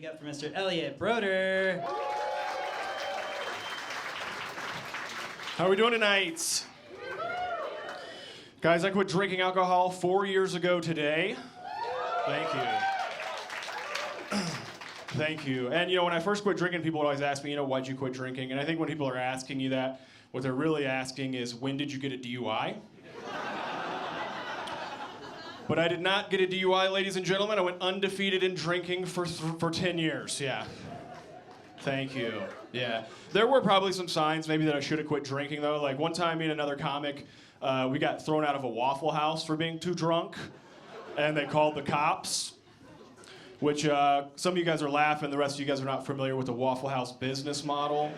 up for Mr. Elliot Broder. How are we doing tonight? Guys, I quit drinking alcohol 4 years ago today. Thank you. Thank you. And when I first quit drinking, people would always ask me, why'd you quit drinking? And I think when people are asking you that, what they're really asking is, when did you get a DUI? But I did not get a DUI, ladies and gentlemen. I went undefeated in drinking for 10 years, yeah. Thank you, yeah. There were probably some signs maybe that I should have quit drinking, though. Like one time, me and another comic, we got thrown out of a Waffle House for being too drunk, and they called the cops, which some of you guys are laughing, the rest of you guys are not familiar with the Waffle House business model.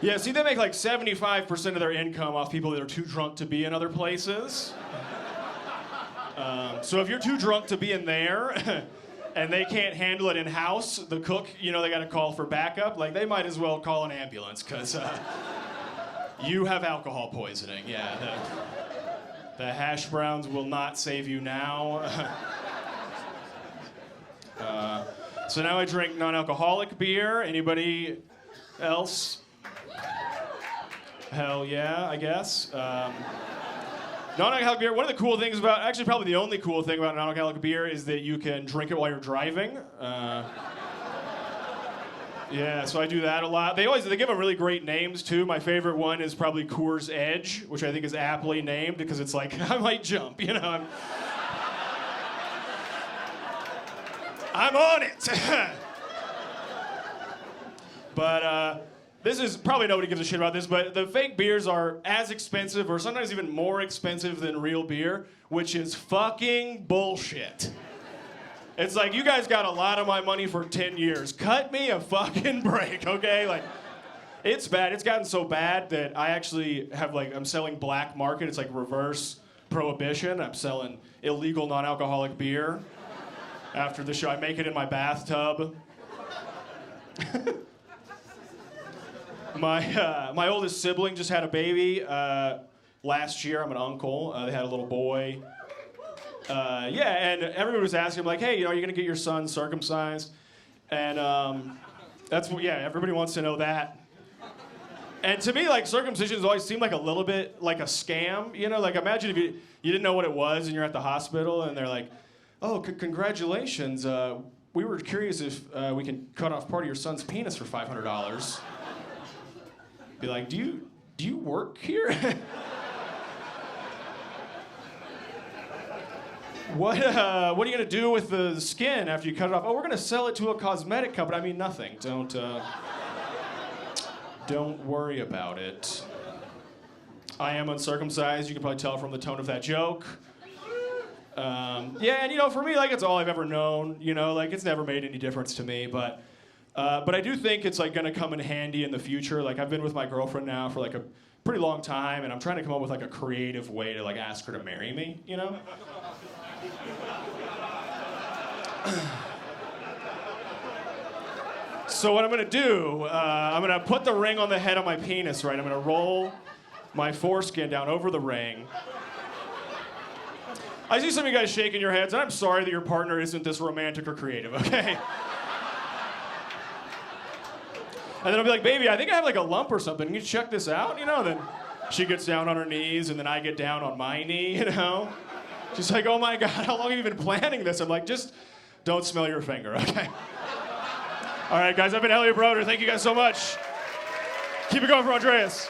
Yeah, see, they make like 75% of their income off people that are too drunk to be in other places. So if you're too drunk to be in there, and they can't handle it in-house, the cook, they got to call for backup. Like, they might as well call an ambulance, because you have alcohol poisoning. Yeah, the hash browns will not save you now. So now I drink non-alcoholic beer. Anybody else? Hell yeah, I guess. Non-alcoholic beer, one of the cool things about, actually probably the only cool thing about non-alcoholic beer is that you can drink it while you're driving. Yeah, so I do that a lot. They give them really great names too. My favorite one is probably Coors Edge, which I think is aptly named because it's like, I might jump, I'm on it. But this is, probably nobody gives a shit about this, but the fake beers are as expensive or sometimes even more expensive than real beer, which is fucking bullshit. It's like, you guys got a lot of my money for 10 years. Cut me a fucking break, okay? Like, it's bad. It's gotten so bad that I actually have, I'm selling black market. It's like reverse prohibition. I'm selling illegal non-alcoholic beer. After the show, I make it in my bathtub. My oldest sibling just had a baby last year. I'm an uncle. They had a little boy. And everyone was asking, like, hey, are you going to get your son circumcised? And everybody wants to know that. And to me, circumcisions always seem like a little bit like a scam. Imagine if you didn't know what it was and you're at the hospital and they're like, oh, congratulations. We were curious if we can cut off part of your son's penis for $500. Be like, do you work here? What are you gonna do with the skin after you cut it off? Oh, we're gonna sell it to a cosmetic company. I mean, nothing. Don't worry about it. I am uncircumcised. You can probably tell from the tone of that joke. And for me, it's all I've ever known. It's never made any difference to me, but I do think it's gonna come in handy in the future. I've been with my girlfriend now for a pretty long time, and I'm trying to come up with a creative way to ask her to marry me. So what I'm gonna do, I'm gonna put the ring on the head of my penis. Right, I'm gonna roll my foreskin down over the ring. I see some of you guys shaking your heads, and I'm sorry that your partner isn't this romantic or creative. Okay. And then I'll be like, baby, I think I have a lump or something. Can you check this out? Then she gets down on her knees, and then I get down on my knee, She's like, oh my God, how long have you been planning this? I'm like, just don't smell your finger, okay? All right, guys, I've been Elliot Broder. Thank you guys so much. Keep it going for Andreas.